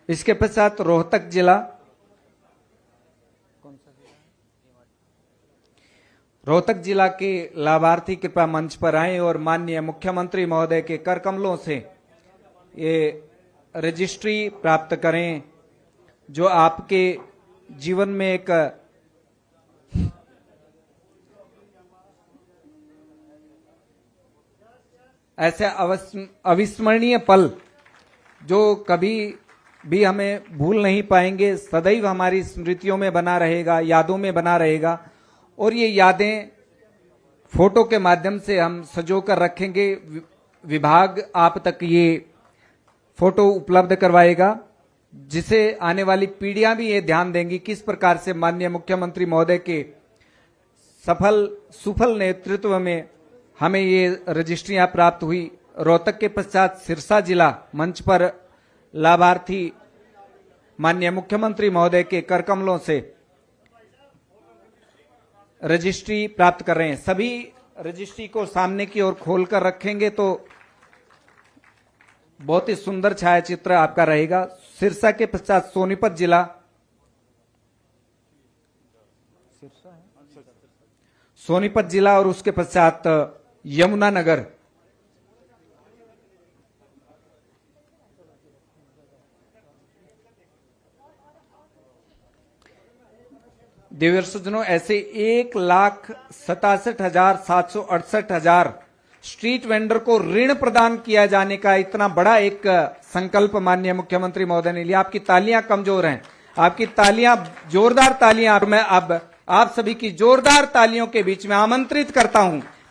इसके पश्चात रोहतक जिला, रोहतक जिला के लाभार्थी कृपया मंच पर आए और माननीय मुख्यमंत्री महोदय के कर कमलों से ये रजिस्ट्री प्राप्त करें, जो आपके जीवन में एक ऐसे अविस्मरणीय पल जो कभी भी हमें भूल नहीं पाएंगे, सदैव हमारी स्मृतियों में बना रहेगा, यादों में बना रहेगा। और ये यादें फोटो के माध्यम से हम सजो कर रखेंगे। विभाग आप तक ये फोटो उपलब्ध करवाएगा, जिसे आने वाली पीढ़ियां भी ये ध्यान देंगी किस प्रकार से माननीय मुख्यमंत्री महोदय के सुफल नेतृत्व में हमें ये रजिस्ट्रियां प्राप्त हुई। रोहतक के पश्चात सिरसा जिला मंच पर लाभार्थी माननीय मुख्यमंत्री महोदय के कर कमलों से रजिस्ट्री प्राप्त कर रहे हैं। सभी रजिस्ट्री को सामने की ओर खोलकर रखेंगे तो बहुत ही सुंदर छायाचित्र आपका रहेगा। सिरसा के पश्चात सोनीपत जिला, सोनीपत जिला और उसके पश्चात यमुनानगर। देवीर सज्जनों, ऐसे 1,67,768 स्ट्रीट वेंडर को ऋण प्रदान किया जाने का इतना बड़ा एक संकल्प माननीय मुख्यमंत्री महोदय ने लिया। आपकी तालियां कमजोर हैं, आपकी तालियां, जोरदार तालियां। मैं अब आप सभी की जोरदार तालियों के बीच में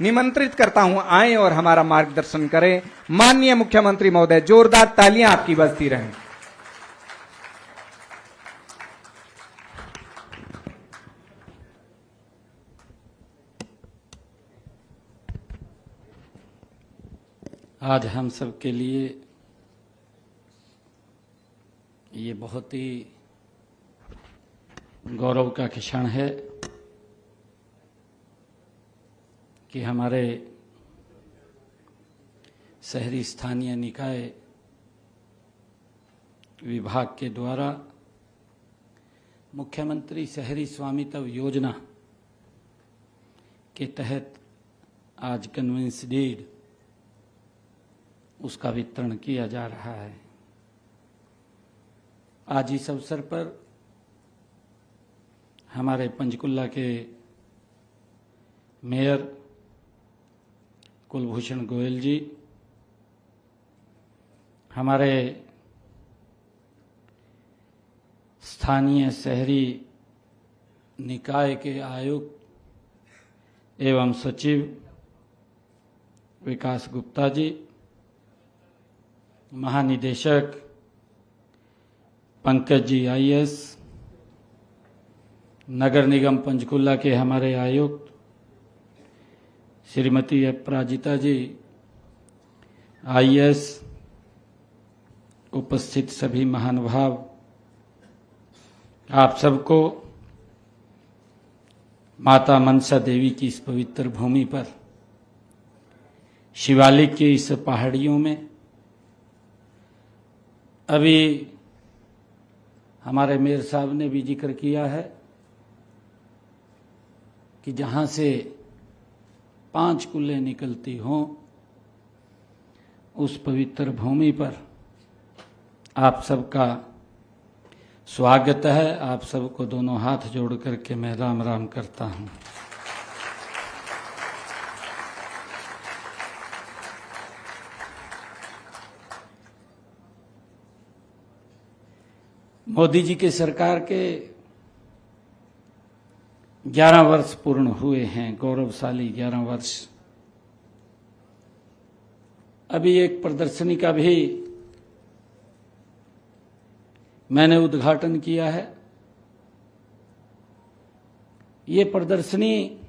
निमंत्रित करता हूं, आए और हमारा मार्गदर्शन करें। माननीय मुख्यमंत्री महोदय, जोरदार तालियां आपकी बजती रहें। आज हम सब के लिए ये बहुत ही गौरव का क्षण है कि हमारे शहरी स्थानीय निकाय विभाग के द्वारा मुख्यमंत्री शहरी स्वामित्व योजना के तहत आज कन्वेंस डीड उसका वितरण किया जा रहा है। आज इस अवसर पर हमारे पंचकुला के मेयर कुलभूषण गोयल जी, हमारे स्थानीय शहरी निकाय के आयुक्त एवं सचिव विकास गुप्ता जी, महानिदेशक पंकज जी आईएएस, नगर निगम पंचकुला के हमारे आयुक्त श्रीमती अपराजिता जी आईएएस, उपस्थित सभी महानुभाव, आप सबको माता मनसा देवी की इस पवित्र भूमि पर शिवालिक की इस पहाड़ियों में अभी हमारे मेयर साहब ने भी जिक्र किया है कि जहाँ से 5 कुल्ले निकलती हों, उस पवित्र भूमि पर आप सबका स्वागत है। आप सबको दोनों हाथ जोड़ करके मैं राम राम करता हूँ। मोदी जी के सरकार के 11 वर्ष पूर्ण हुए हैं, गौरवशाली 11 वर्ष। अभी एक प्रदर्शनी का भी मैंने उद्घाटन किया है। ये प्रदर्शनी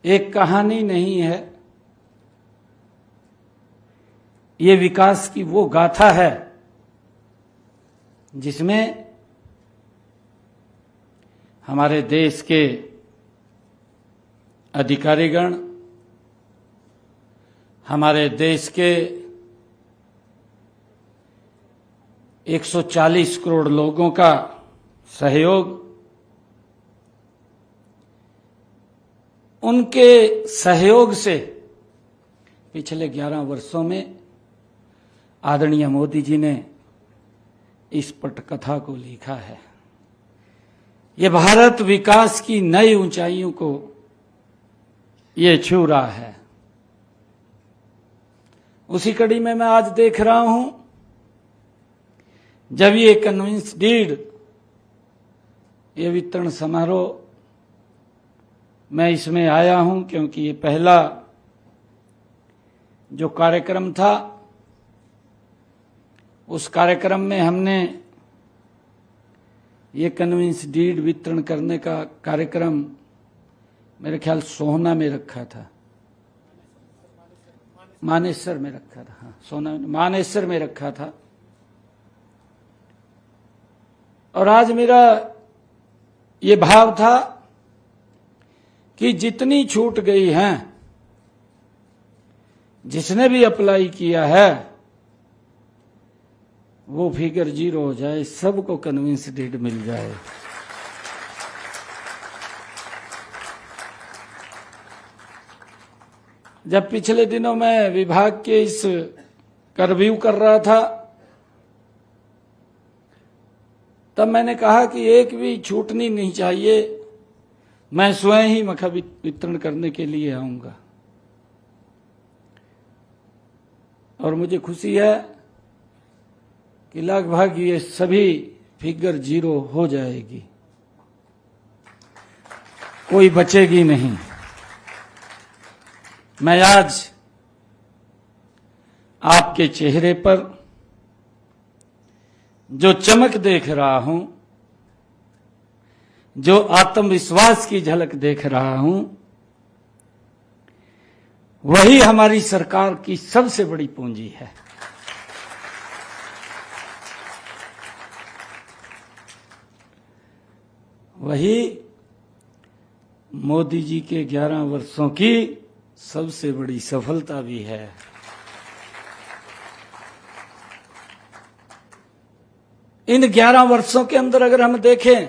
एक कहानी नहीं है, ये विकास की वो गाथा है जिसमें हमारे देश के अधिकारीगण, हमारे देश के 140 करोड़ लोगों का सहयोग, उनके सहयोग से पिछले 11 वर्षों में आदरणीय मोदी जी ने इस पटकथा को लिखा है। ये भारत विकास की नई ऊंचाइयों को ये छू रहा है। उसी कड़ी में मैं आज देख रहा हूं, जब ये कन्विंस डीड, ये वितरण समारोह, मैं इसमें आया हूं क्योंकि ये पहला जो कार्यक्रम था, उस कार्यक्रम में हमने ये कन्विंस डीड वितरण करने का कार्यक्रम मेरे ख्याल सोहना में रखा था, मानेसर में रखा था, हाँ सोना मानेसर में रखा था। और आज मेरा ये भाव था कि जितनी छूट गई हैं, जिसने भी अप्लाई किया है, वो फिगर 0 हो जाए, सबको कन्विंस डीड मिल जाए। जब पिछले दिनों मैं विभाग के इस रिव्यू कर रहा था, तब मैंने कहा कि एक भी छूटनी नहीं चाहिए, मैं स्वयं ही मखा वितरण करने के लिए आऊंगा। और मुझे खुशी है कि लगभग ये सभी फिगर 0 हो जाएगी, कोई बचेगी नहीं। मैं आज आपके चेहरे पर जो चमक देख रहा हूं, जो आत्मविश्वास की झलक देख रहा हूं, वही हमारी सरकार की सबसे बड़ी पूंजी है। वही मोदी जी के 11 वर्षों की सबसे बड़ी सफलता भी है। इन 11 वर्षों के अंदर अगर हम देखें,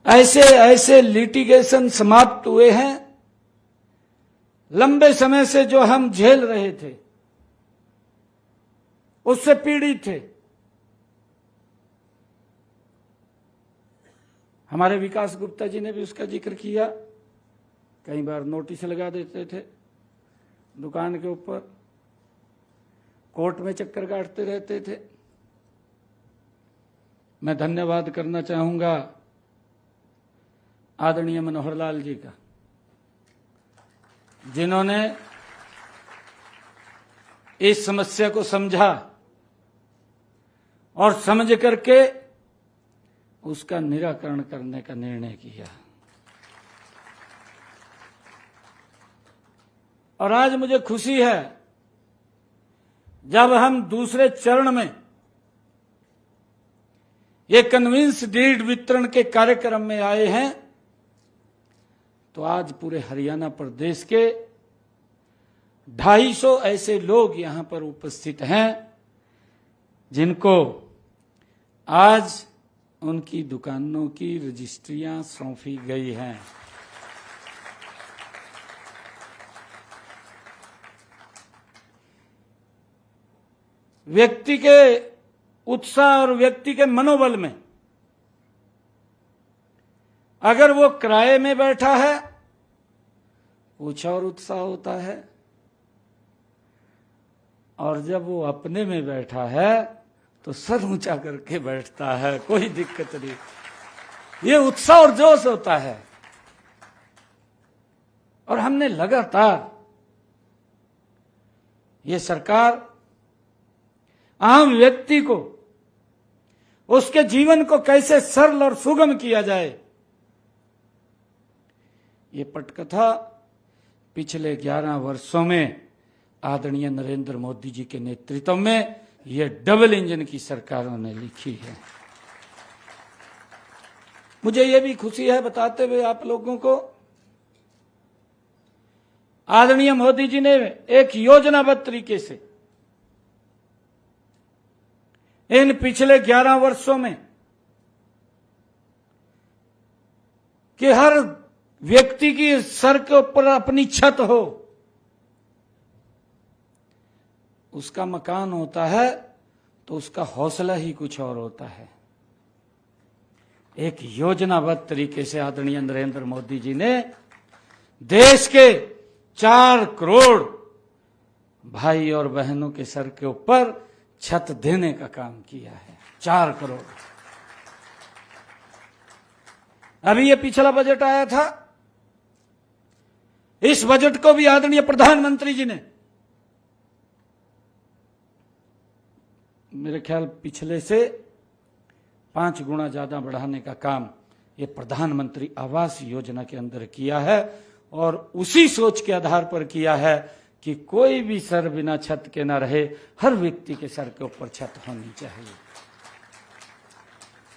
ऐसे ऐसे लिटिगेशन समाप्त हुए हैं, लंबे समय से जो हम झेल रहे थे, उससे पीड़ित थे। हमारे विकास गुप्ता जी ने भी उसका जिक्र किया। कई बार नोटिस लगा देते थे दुकान के ऊपर, कोर्ट में चक्कर काटते रहते थे। मैं धन्यवाद करना चाहूंगा आदरणीय मनोहर लाल जी का, जिन्होंने इस समस्या को समझा और समझ करके उसका निराकरण करने का निर्णय किया। और आज मुझे खुशी है, जब हम दूसरे चरण में ये कन्विंस डीड वितरण के कार्यक्रम में आए हैं, तो आज पूरे हरियाणा प्रदेश के 250 ऐसे लोग यहां पर उपस्थित हैं, जिनको आज उनकी दुकानों की रजिस्ट्रियां सौंपी गई हैं। व्यक्ति के उत्साह और व्यक्ति के मनोबल में, अगर वो किराए में बैठा है, कुछ और उत्साह होता है, और जब वो अपने में बैठा है तो सर ऊंचा करके बैठता है, कोई दिक्कत नहीं। ये उत्साह और जोश होता है। और हमने लगातार, ये सरकार आम व्यक्ति को, उसके जीवन को कैसे सरल और सुगम किया जाए, ये पटकथा पिछले 11 वर्षों में आदरणीय नरेंद्र मोदी जी के नेतृत्व में ये डबल इंजन की सरकारों ने लिखी है। मुझे ये भी खुशी है बताते हुए आप लोगों को, आदरणीय मोदी जी ने एक योजनाबद्ध तरीके से इन पिछले 11 वर्षों में कि हर व्यक्ति की सर के ऊपर अपनी छत हो, उसका मकान होता है तो उसका हौसला ही कुछ और होता है। एक योजनाबद्ध तरीके से आदरणीय नरेंद्र मोदी जी ने देश के 4 करोड़ भाई और बहनों के सर के ऊपर छत देने का काम किया है। 4 करोड़। अभी ये पिछला बजट आया था, इस बजट को भी आदरणीय प्रधानमंत्री जी ने मेरे ख्याल पिछले से 5 गुना ज्यादा बढ़ाने का काम ये प्रधानमंत्री आवास योजना के अंदर किया है, और उसी सोच के आधार पर किया है कि कोई भी सर बिना छत के ना रहे, हर व्यक्ति के सर के ऊपर छत होनी चाहिए।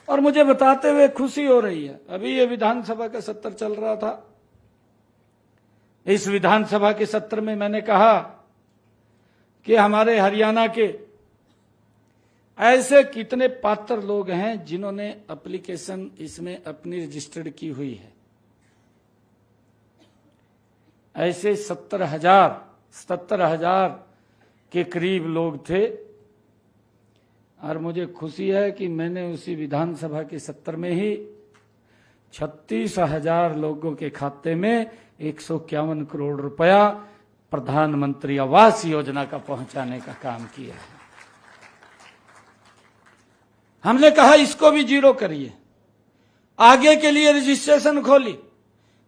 और मुझे बताते हुए खुशी हो रही है, अभी ये विधानसभा का सत्र चल रहा था, इस विधानसभा के सत्र में मैंने कहा कि हमारे हरियाणा के ऐसे कितने पात्र लोग हैं जिन्होंने एप्लीकेशन इसमें अपनी रजिस्टर्ड की हुई है। ऐसे 70,000 के करीब लोग थे, और मुझे खुशी है कि मैंने उसी विधानसभा के सत्र में ही 36,000 लोगों के खाते में 151 करोड़ रुपया प्रधानमंत्री आवास योजना का पहुंचाने का काम किया है। हमने कहा इसको भी जीरो करिए, आगे के लिए रजिस्ट्रेशन खोली।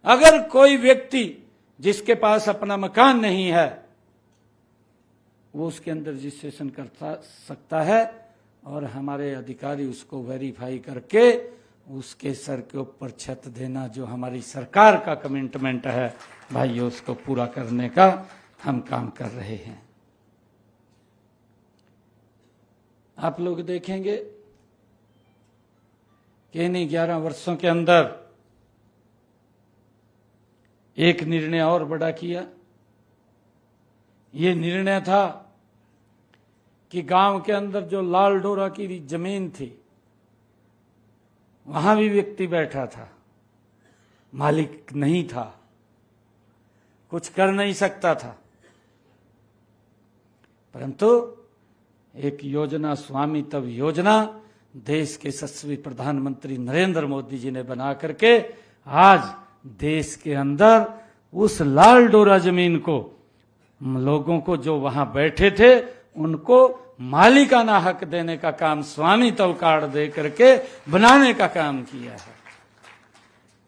अगर कोई व्यक्ति जिसके पास अपना मकान नहीं है वो उसके अंदर रजिस्ट्रेशन कर सकता है, और हमारे अधिकारी उसको वेरीफाई करके उसके सर के ऊपर छत देना जो हमारी सरकार का कमिटमेंट है भाई, उसको पूरा करने का हम काम कर रहे हैं। आप लोग देखेंगे कि इन्हीं 11 वर्षों के अंदर एक निर्णय और बड़ा किया। ये निर्णय था कि गांव के अंदर जो लाल डोरा की जमीन थी वहां भी व्यक्ति बैठा था, मालिक नहीं था, कुछ कर नहीं सकता था, परंतु एक योजना, स्वामित्व योजना देश के यशस्वी प्रधानमंत्री नरेंद्र मोदी जी ने बना करके आज देश के अंदर उस लाल डोरा जमीन को लोगों को जो वहां बैठे थे उनको मालिकाना हक देने का काम, स्वामित्व कार्ड दे करके बनाने का काम किया है।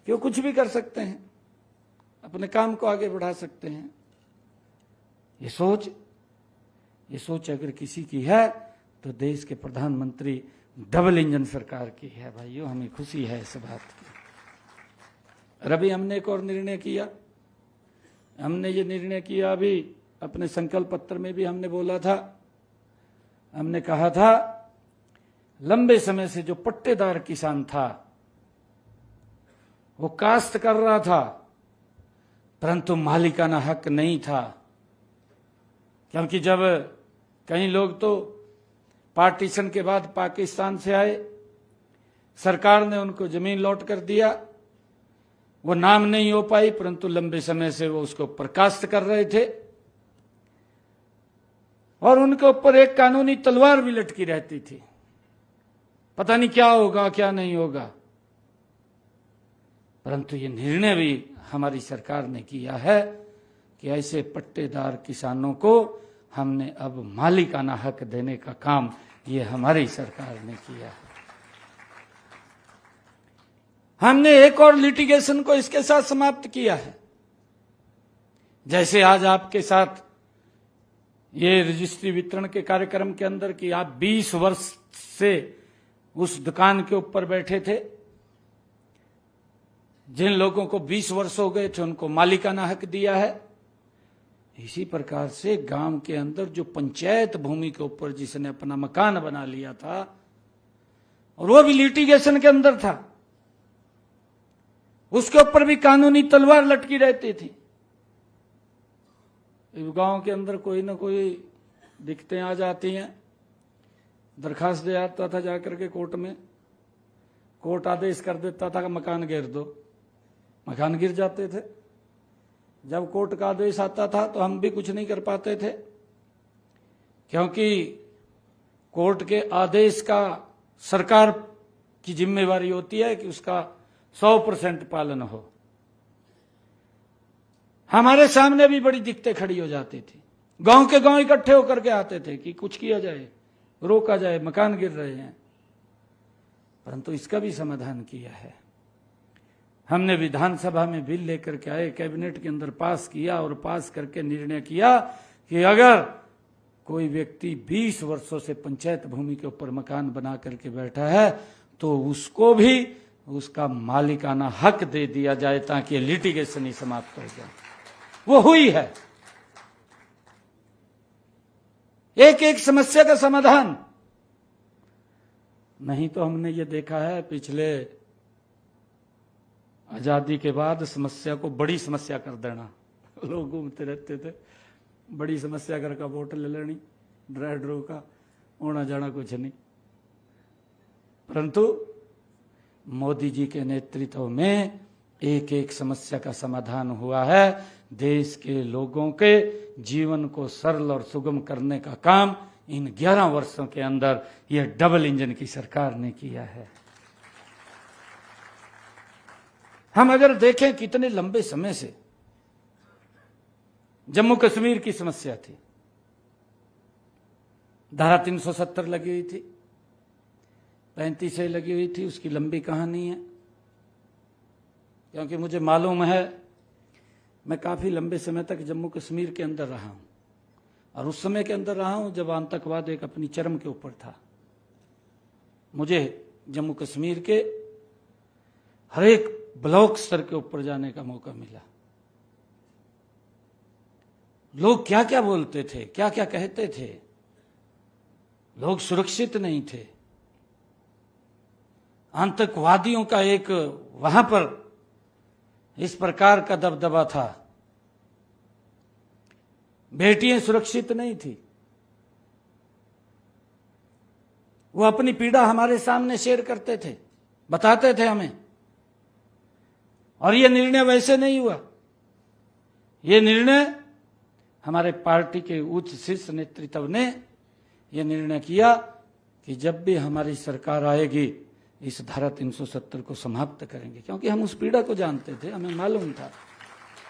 क्यों कुछ भी कर सकते हैं, अपने काम को आगे बढ़ा सकते हैं। ये सोच अगर किसी की है तो देश के प्रधानमंत्री डबल इंजन सरकार की है। भाइयों, हमें खुशी है इस बात की। और अभी हमने एक और निर्णय किया। हमने ये निर्णय किया, अभी अपने संकल्प पत्र में भी हमने बोला था, हमने कहा था लंबे समय से जो पट्टेदार किसान था वो काश्त कर रहा था परंतु मालिकाना हक नहीं था, क्योंकि जब कई लोग तो पार्टीशन के बाद पाकिस्तान से आए, सरकार ने उनको जमीन लौट कर दिया, वो नाम नहीं हो पाई, परंतु लंबे समय से वो उसको प्रकाशित कर रहे थे और उनके ऊपर एक कानूनी तलवार भी लटकी रहती थी, पता नहीं क्या होगा क्या नहीं होगा। परंतु ये निर्णय भी हमारी सरकार ने किया है कि ऐसे पट्टेदार किसानों को हमने अब मालिकाना हक देने का काम ये हमारी सरकार ने किया है। हमने एक और लिटिगेशन को इसके साथ समाप्त किया है। जैसे आज आपके साथ ये रजिस्ट्री वितरण के कार्यक्रम के अंदर कि आप 20 वर्ष से उस दुकान के ऊपर बैठे थे, जिन लोगों को 20 वर्ष हो गए थे उनको मालिकाना हक दिया है। इसी प्रकार से गांव के अंदर जो पंचायत भूमि के ऊपर जिसने अपना मकान बना लिया था और वो भी लिटिगेशन के अंदर था, उसके ऊपर भी कानूनी तलवार लटकी रहती थी। गांव के अंदर कोई ना कोई दिक्कतें आ जाती हैं, दरखास्त दे आता था जाकर के कोर्ट में, कोर्ट आदेश कर देता था कि मकान गिर दो, मकान गिर जाते थे। जब कोर्ट का आदेश आता था तो हम भी कुछ नहीं कर पाते थे, क्योंकि कोर्ट के आदेश का सरकार की जिम्मेवारी होती है कि उसका 100% पालन हो। हमारे सामने भी बड़ी दिक्कतें खड़ी हो जाती थी, गांव के गांव इकट्ठे होकर के आते थे कि कुछ किया जाए, रोका जाए, मकान गिर रहे हैं। परंतु इसका भी समाधान किया है। हमने विधानसभा में बिल लेकर के आए, कैबिनेट के अंदर पास किया और पास करके निर्णय किया कि अगर कोई व्यक्ति 20 वर्षों से पंचायत भूमि के ऊपर मकान बना करके बैठा है तो उसको भी उसका मालिकाना हक दे दिया जाए, ताकि लिटिगेशन ही समाप्त हो जाए। वो हुई है। एक एक समस्या का समाधान। नहीं तो हमने ये देखा है पिछले आजादी के बाद समस्या को बड़ी समस्या कर देना। लोग घूमते रहते थे, बड़ी समस्या कर का वोट ले लेनी, ड्राई ड्रो का होना जाना कुछ नहीं। परंतु मोदी जी के नेतृत्व में एक एक समस्या का समाधान हुआ है। देश के लोगों के जीवन को सरल और सुगम करने का काम इन 11 वर्षों के अंदर यह डबल इंजन की सरकार ने किया है। हम अगर देखें कितने लंबे समय से जम्मू कश्मीर की समस्या थी, धारा 370 लगी हुई थी, 35 से लगी हुई थी, उसकी लंबी कहानी है। क्योंकि मुझे मालूम है, मैं काफी लंबे समय तक जम्मू कश्मीर के अंदर रहा हूं, और उस समय के अंदर रहा हूं जब आतंकवाद एक अपनी चरम के ऊपर था। मुझे जम्मू कश्मीर के हर एक ब्लॉक स्तर के ऊपर जाने का मौका मिला। लोग क्या क्या बोलते थे, क्या क्या कहते थे। लोग सुरक्षित नहीं थे। आतंकवादियों का एक वहां पर इस प्रकार का दबदबा था। बेटियां सुरक्षित नहीं थी। वो अपनी पीड़ा हमारे सामने शेयर करते थे, बताते थे हमें। और ये निर्णय वैसे नहीं हुआ। ये निर्णय हमारे पार्टी के उच्च शीर्ष नेतृत्व ने यह निर्णय किया कि जब भी हमारी सरकार आएगी इस धारा 370 को समाप्त करेंगे। क्योंकि हम उस पीड़ा को जानते थे, हमें मालूम था।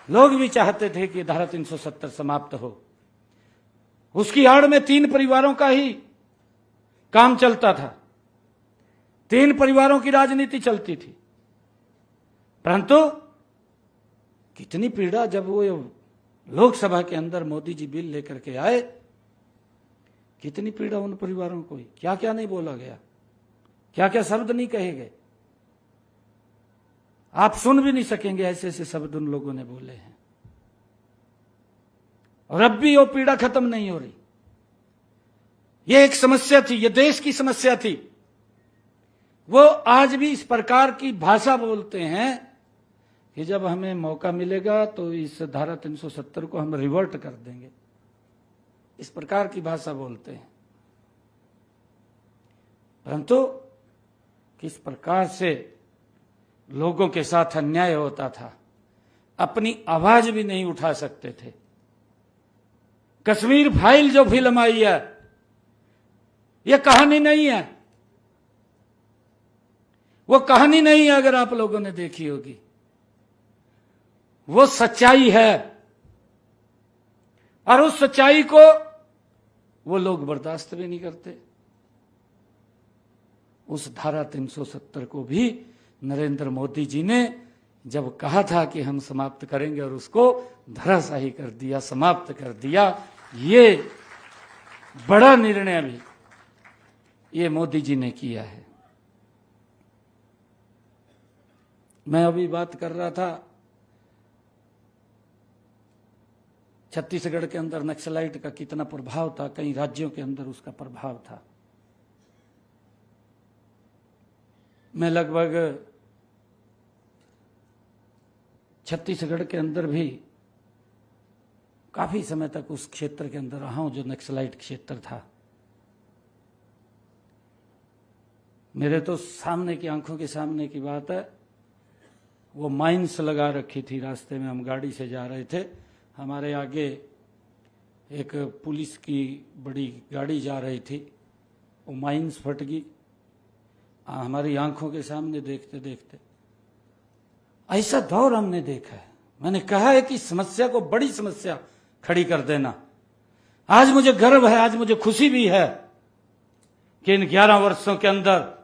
लोग भी चाहते थे कि धारा 370 समाप्त हो। उसकी आड़ में 3 परिवारों का ही काम चलता था, 3 परिवारों की राजनीति चलती थी। परंतु कितनी पीड़ा जब वो लोकसभा के अंदर मोदी जी बिल लेकर के आए, कितनी पीड़ा उन परिवारों को। क्या क्या नहीं बोला गया, क्या क्या शब्द नहीं कहे गए। आप सुन भी नहीं सकेंगे ऐसे ऐसे शब्द उन लोगों ने बोले हैं। और अब भी वो पीड़ा खत्म नहीं हो रही। ये एक समस्या थी, ये देश की समस्या थी। वो आज भी इस प्रकार की भाषा बोलते हैं कि जब हमें मौका मिलेगा तो इस धारा 370 को हम रिवर्ट कर देंगे। इस प्रकार की भाषा बोलते हैं। परंतु किस प्रकार से लोगों के साथ अन्याय होता था, अपनी आवाज भी नहीं उठा सकते थे। कश्मीर फाइल जो फिल्म आई है, यह कहानी नहीं है। वो कहानी नहीं है, अगर आप लोगों ने देखी होगी। वो सच्चाई है, और उस सच्चाई को वो लोग बर्दाश्त भी नहीं करते। उस धारा 370 को भी नरेंद्र मोदी जी ने जब कहा था कि हम समाप्त करेंगे, और उसको धराशायी कर दिया, समाप्त कर दिया। ये बड़ा निर्णय भी ये मोदी जी ने किया है। मैं अभी बात कर रहा था, छत्तीसगढ़ के अंदर नक्सलाइट का कितना प्रभाव था, कई राज्यों के अंदर उसका प्रभाव था। मैं लगभग छत्तीसगढ़ के अंदर भी काफी समय तक उस क्षेत्र के अंदर रहा हूं जो नक्सलाइट क्षेत्र था। मेरे तो सामने की आंखों के सामने की बात है, वो माइंस लगा रखी थी। रास्ते में हम गाड़ी से जा रहे थे, हमारे आगे एक पुलिस की बड़ी गाड़ी जा रही थी, वो माइंस फट गई हमारी आंखों के सामने। देखते देखते ऐसा दौर हमने देखा है। मैंने कहा है कि समस्या को बड़ी समस्या खड़ी कर देना। आज मुझे गर्व है, आज मुझे खुशी भी है कि इन 11 वर्षों के अंदर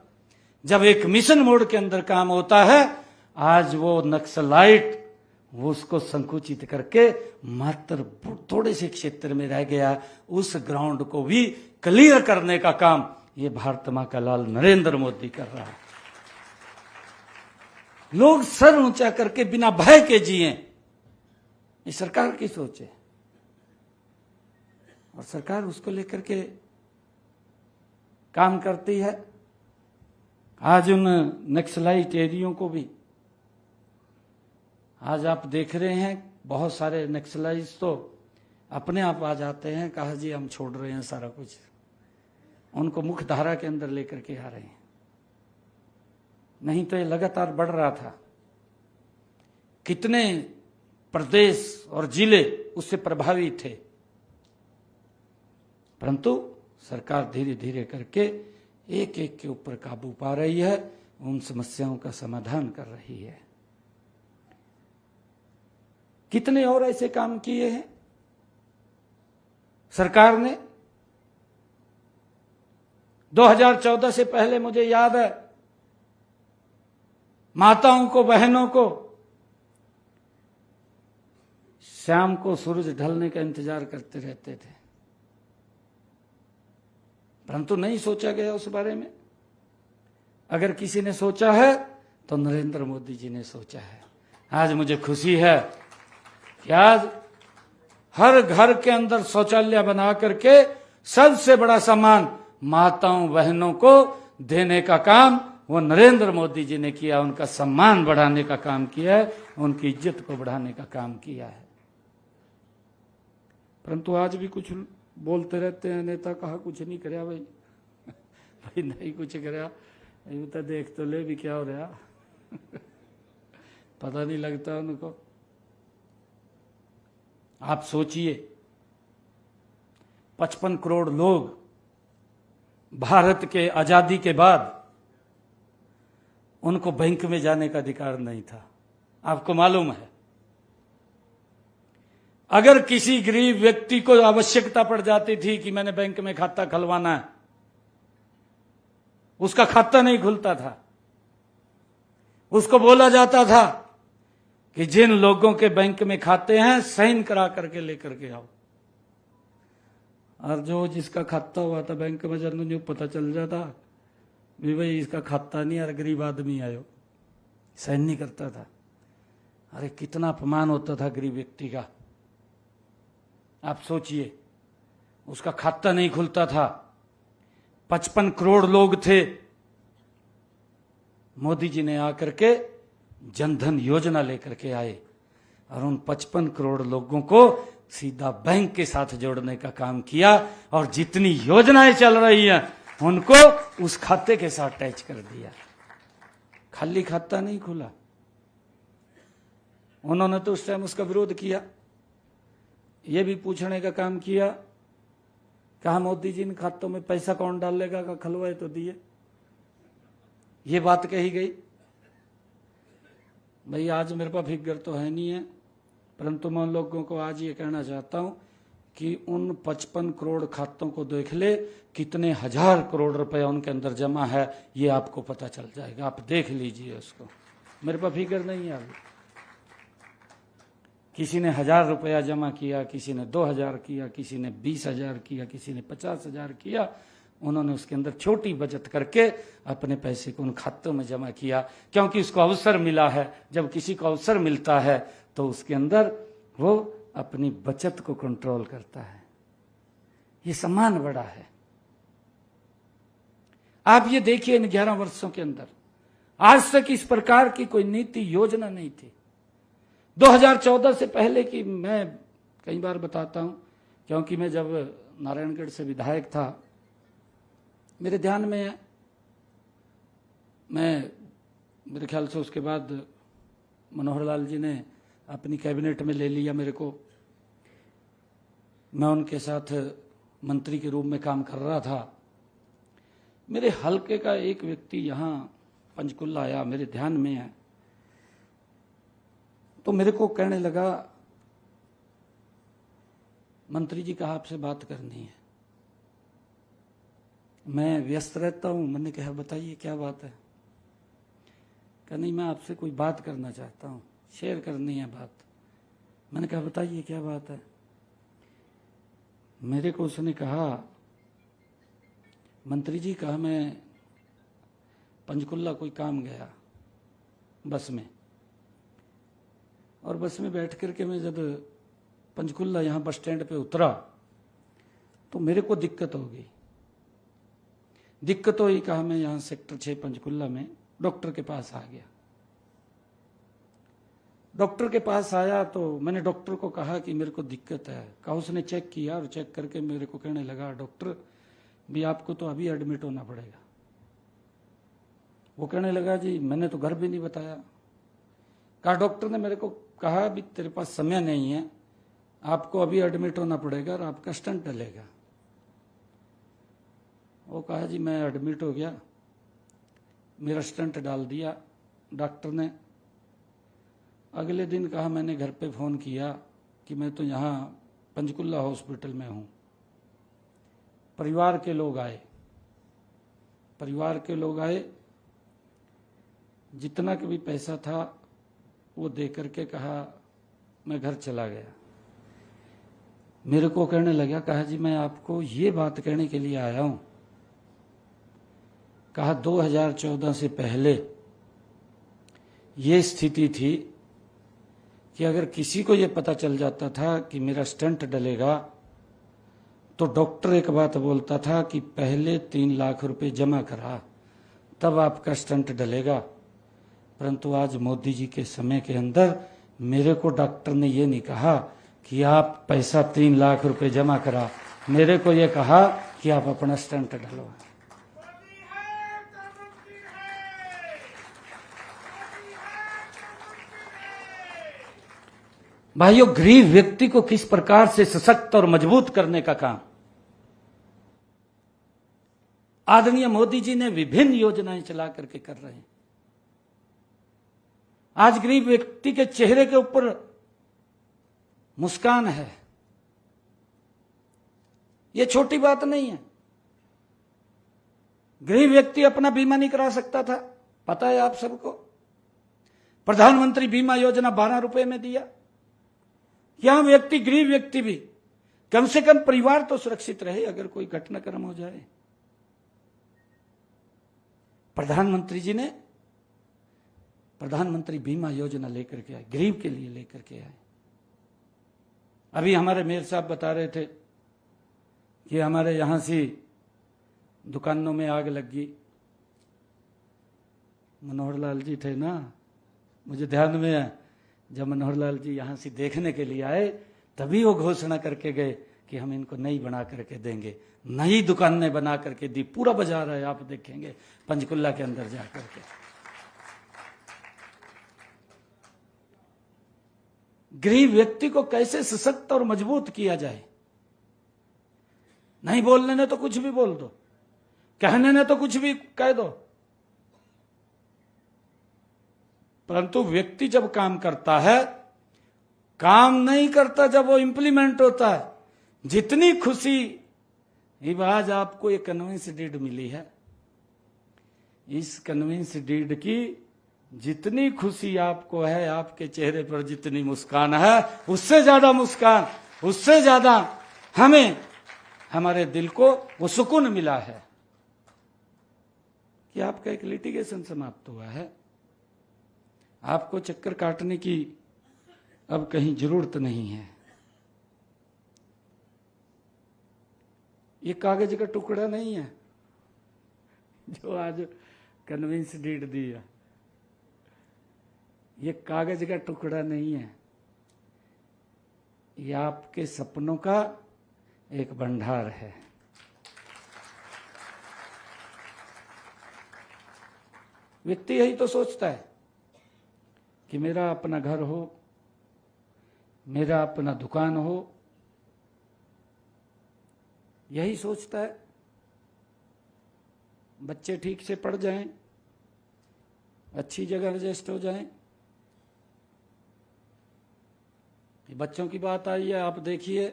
जब एक मिशन मोड के अंदर काम होता है, आज वो नक्सलाइट वो उसको संकुचित करके मात्र थोड़े से क्षेत्र में रह गया, उस ग्राउंड को भी क्लियर करने का काम ये भारत मां का लाल नरेंद्र मोदी कर रहा है। लोग सर ऊंचा करके बिना भय के जिए, ये सरकार की सोच है और सरकार उसको लेकर के काम करती है। आज उन नक्सलाइट एरियो को भी आज आप देख रहे हैं, बहुत सारे नक्सलाइट्स तो अपने आप आ जाते हैं, कहा जी हम छोड़ रहे हैं सारा कुछ, उनको मुख्य धारा के अंदर लेकर के आ रहे हैं। नहीं तो ये लगातार बढ़ रहा था। कितने प्रदेश और जिले उससे प्रभावित थे, परंतु सरकार धीरे धीरे करके एक एक के ऊपर काबू पा रही है, उन समस्याओं का समाधान कर रही है। कितने और ऐसे काम किए हैं सरकार ने। 2014 से पहले मुझे याद है, माताओं को, बहनों को शाम को सूरज ढलने का इंतजार करते रहते थे, परंतु नहीं सोचा गया उस बारे में। अगर किसी ने सोचा है तो नरेंद्र मोदी जी ने सोचा है। आज मुझे खुशी है कि आज हर घर के अंदर शौचालय बना करके सबसे बड़ा सम्मान माताओं बहनों को देने का काम वो नरेंद्र मोदी जी ने किया। उनका सम्मान बढ़ाने का काम किया है, उनकी इज्जत को बढ़ाने का काम किया है। परंतु आज भी कुछ बोलते रहते हैं, नेता कहा कुछ नहीं कराया भाई भाई नहीं कुछ कराया, तो देख तो ले भी क्या हो रहा पता नहीं लगता उनको। आप सोचिए, 55 करोड़ लोग भारत के आजादी के बाद उनको बैंक में जाने का अधिकार नहीं था। आपको मालूम है, अगर किसी गरीब व्यक्ति को आवश्यकता पड़ जाती थी कि मैंने बैंक में खाता खुलवाना है, उसका खाता नहीं खुलता था। उसको बोला जाता था कि जिन लोगों के बैंक में खाते हैं साइन करा करके लेकर के आओ, और जो जिसका खाता हुआ था बैंक में जाने जो पता चल जाता भी भाई इसका खाता नहीं, और गरीब आदमी आयो, साइन नहीं करता था। अरे कितना अपमान होता था गरीब व्यक्ति का। आप सोचिए, उसका खाता नहीं खुलता था। 55 करोड़ लोग थे। मोदी जी ने आकर के जनधन योजना लेकर के आए और उन 55 करोड़ लोगों को सीधा बैंक के साथ जोड़ने का काम किया, और जितनी योजनाएं चल रही हैं उनको उस खाते के साथ अटैच कर दिया। खाली खाता नहीं खुला। उन्होंने तो उस टाइम उसका विरोध किया, ये भी पूछने का काम किया, कहा मोदी जी इन खातों में पैसा कौन डालेगा, का खलवाए तो दिए, ये बात कही गई। भाई आज मेरे पास फिगर तो है नहीं है, परंतु मैं उन लोगों को आज ये कहना चाहता हूं कि उन 55 करोड़ खातों को देख ले, कितने हजार करोड़ रुपया उनके अंदर जमा है, ये आपको पता चल जाएगा। आप देख लीजिए उसको, मेरे पास फिगर नहीं है अभी। किसी ने 1000 रुपया जमा किया, किसी ने 2000 किया, किसी ने 20,000 किया, किसी ने 50,000 किया। उन्होंने उसके अंदर छोटी बचत करके अपने पैसे को उन खातों में जमा किया, क्योंकि उसको अवसर मिला है। जब किसी को अवसर मिलता है तो उसके अंदर वो अपनी बचत को कंट्रोल करता है। ये सम्मान बड़ा है। आप ये देखिए, इन 11 वर्षों के अंदर आज तक इस प्रकार की कोई नीति योजना नहीं थी। 2014 से पहले की मैं कई बार बताता हूं, क्योंकि मैं जब नारायणगढ़ से विधायक था, मेरे ध्यान में है मेरे ख्याल से उसके बाद मनोहर लाल जी ने अपनी कैबिनेट में ले लिया मेरे को। मैं उनके साथ मंत्री के रूप में काम कर रहा था। मेरे हलके का एक व्यक्ति यहाँ पंचकुला आया, मेरे ध्यान में है, तो मेरे को कहने लगा, मंत्री जी कहा आपसे बात करनी है। मैं व्यस्त रहता हूं। मैंने कहा बताइए क्या बात है। कहा नहीं, मैं आपसे कोई बात करना चाहता हूं, शेयर करनी है बात। मैंने कहा बताइए क्या बात है। मेरे को उसने कहा, मंत्री जी कहा मैं पंचकुला कोई काम गया बस में, और बस में बैठ करके मैं जब पंचकुला यहाँ बस स्टैंड पे उतरा तो मेरे को दिक्कत हो गई। दिक्कत हुई, कहा मैं यहाँ सेक्टर 6 पंचकुला में डॉक्टर के पास आ गया। डॉक्टर के पास आया तो मैंने डॉक्टर को कहा कि मेरे को दिक्कत है। कहा, उसने चेक किया और चेक करके मेरे को कहने लगा, डॉक्टर भी आपको तो अभी एडमिट होना पड़ेगा। वो कहने लगा जी मैंने तो घर भी नहीं बताया। कहा डॉक्टर ने मेरे को कहा अभी तेरे पास समय नहीं है, आपको अभी एडमिट होना पड़ेगा और आपका स्टंट डलेगा। वो कहा जी मैं एडमिट हो गया, मेरा स्टंट डाल दिया डॉक्टर ने। अगले दिन कहा मैंने घर पे फोन किया कि मैं तो यहाँ पंचकुला हॉस्पिटल में हूँ। परिवार के लोग आए, जितना भी पैसा था वो दे करके कहा मैं घर चला गया। मेरे को कहने लगा, कहा जी मैं आपको ये बात कहने के लिए आया हूं। कहा 2014 से पहले ये स्थिति थी कि अगर किसी को ये पता चल जाता था कि मेरा स्टंट डलेगा तो डॉक्टर एक बात बोलता था कि पहले 3 लाख रुपए जमा करा तब आपका स्टंट डलेगा। परंतु आज मोदी जी के समय के अंदर मेरे को डॉक्टर ने ये नहीं कहा कि आप पैसा 3 लाख रुपए जमा करा, मेरे को ये कहा कि आप अपना स्टंट डलवा। भाइयों, गरीब व्यक्ति को किस प्रकार से सशक्त और मजबूत करने का काम आदरणीय मोदी जी ने विभिन्न योजनाएं चला करके कर रहे हैं। आज गरीब व्यक्ति के चेहरे के ऊपर मुस्कान है, यह छोटी बात नहीं है। गरीब व्यक्ति अपना बीमा नहीं करा सकता था, पता है आप सबको। प्रधानमंत्री बीमा योजना 12 रुपए में दिया। यहां व्यक्ति, गरीब व्यक्ति भी कम से कम परिवार तो सुरक्षित रहे अगर कोई घटनाक्रम हो जाए। प्रधानमंत्री जी ने प्रधानमंत्री बीमा योजना लेकर के आए, गरीब के लिए लेकर के आए। अभी हमारे मेयर साहब बता रहे थे कि हमारे यहां से दुकानों में आग लग गई। मनोहर लाल जी थे ना, मुझे ध्यान में है, जब मनोहर लाल जी यहां से देखने के लिए आए तभी वो घोषणा करके गए कि हम इनको नई बना करके देंगे। नई दुकानें बना करके दी, पूरा बाजार है, आप देखेंगे पंचकुला के अंदर जाकर के। गरीब व्यक्ति को कैसे सशक्त और मजबूत किया जाए। नहीं बोलने ने तो कुछ भी बोल दो, कहने ने तो कुछ भी कह दो, परंतु व्यक्ति जब काम करता है, काम नहीं करता जब वो इंप्लीमेंट होता है। जितनी खुशी आज आपको ये कन्वेंस डीड मिली है, इस कन्वेंस डीड की जितनी खुशी आपको है, आपके चेहरे पर जितनी मुस्कान है, उससे ज्यादा मुस्कान, उससे ज्यादा हमें हमारे दिल को वो सुकून मिला है कि आपका एक लिटिगेशन समाप्त हुआ है। आपको चक्कर काटने की अब कहीं जरूरत नहीं है। ये कागज का टुकड़ा नहीं है जो आज कन्वेंस डीड दिया, ये कागज का टुकड़ा नहीं है, ये आपके सपनों का एक भंडार है। व्यक्ति यही तो सोचता है कि मेरा अपना घर हो, मेरा अपना दुकान हो, यही सोचता है। बच्चे ठीक से पढ़ जाएं, अच्छी जगह रजिस्ट हो जाएं। ये बच्चों की बात आई है, आप देखिए,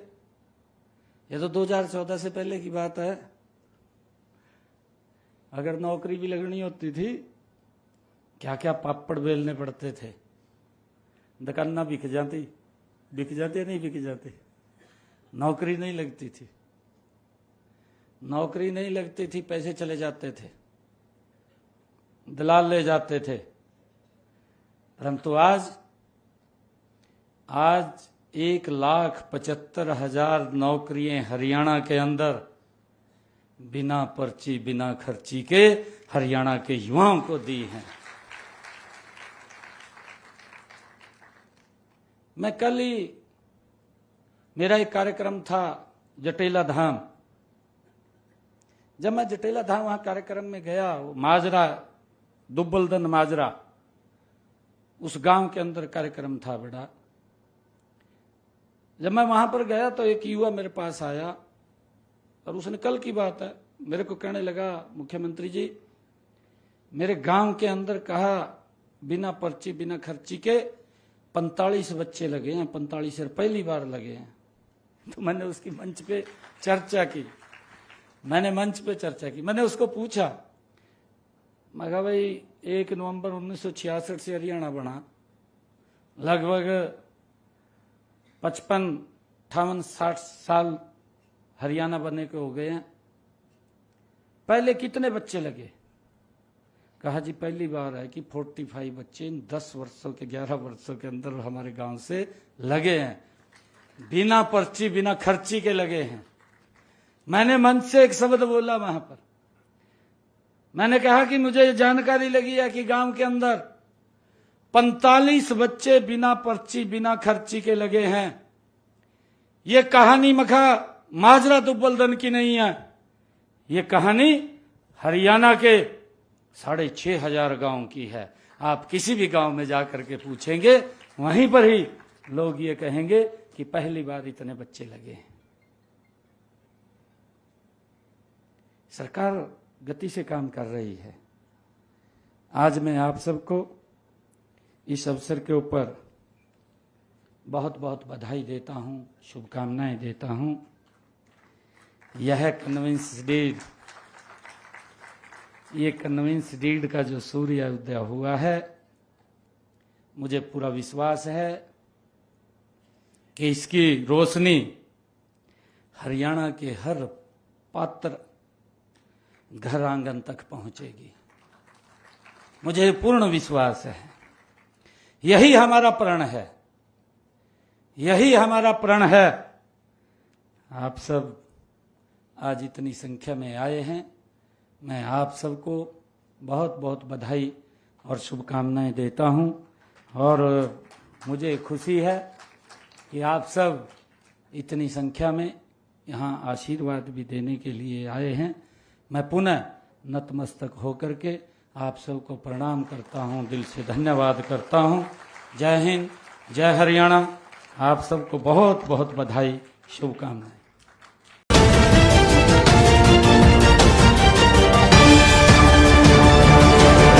ये तो 2014 से पहले की बात है। अगर नौकरी भी लगनी होती थी, क्या क्या पापड़ बेलने पड़ते थे, दुकाना बिक जाती नहीं बिक जाती, नौकरी नहीं लगती थी, नौकरी नहीं लगती थी, पैसे चले जाते थे, दलाल ले जाते थे। परंतु आज 1,75,000 नौकरियां हरियाणा के अंदर बिना पर्ची बिना खर्ची के हरियाणा के युवाओं को दी हैं। मैं कल ही, मेरा एक कार्यक्रम था जटेला धाम। जब मैं जटेला धाम वहां कार्यक्रम में गया, वो माजरा, दुब्बलदन माजरा, उस गांव के अंदर कार्यक्रम था बड़ा। जब मैं वहां पर गया तो एक युवा मेरे पास आया और उसने, कल की बात है, मेरे को कहने लगा, मुख्यमंत्री जी, मेरे गांव के अंदर कहा बिना पर्ची बिना खर्ची के 45 बच्चे लगे हैं, 45 पहली बार लगे हैं। तो मैंने उसकी मंच पे चर्चा की, मैंने उसको पूछा, मैं कहा भाई 1 नवंबर 1966 से हरियाणा बना, लगभग 55, 58, 60 साल हरियाणा बनने के हो गए हैं, पहले कितने बच्चे लगे? कहा जी पहली बार है कि 45 बच्चे इन 10 वर्षों के 11 वर्षों के अंदर हमारे गांव से लगे हैं, बिना पर्ची बिना खर्ची के लगे हैं। मैंने मंच से एक शब्द बोला वहां पर, मैंने कहा कि मुझे जानकारी लगी है कि गांव के अंदर 45 बच्चे बिना पर्ची बिना खर्ची के लगे हैं। ये कहानी मखा माजरा दुब्बलदन की नहीं है, ये कहानी हरियाणा के 6,500 गांव की है। आप किसी भी गांव में जाकर के पूछेंगे, वहीं पर ही लोग ये कहेंगे कि पहली बार इतने बच्चे लगे हैं। सरकार गति से काम कर रही है। आज मैं आप सबको इस अवसर के ऊपर बहुत बहुत बधाई देता हूं, शुभकामनाएं देता हूं। यह कन्विंस डीड का जो सूर्य उदय हुआ है, मुझे पूरा विश्वास है कि इसकी रोशनी हरियाणा के हर पात्र घर आंगन तक पहुंचेगी, मुझे पूर्ण विश्वास है। यही हमारा प्रण है, यही हमारा प्रण है। आप सब आज इतनी संख्या में आए हैं, मैं आप सबको बहुत बहुत बधाई और शुभकामनाएं देता हूं। और मुझे खुशी है कि आप सब इतनी संख्या में यहां आशीर्वाद भी देने के लिए आए हैं। मैं पुनः नतमस्तक होकर के आप सबको प्रणाम करता हूं, दिल से धन्यवाद करता हूं। जय हिंद, जय हरियाणा। आप सबको बहुत बहुत बधाई, शुभकामनाएं।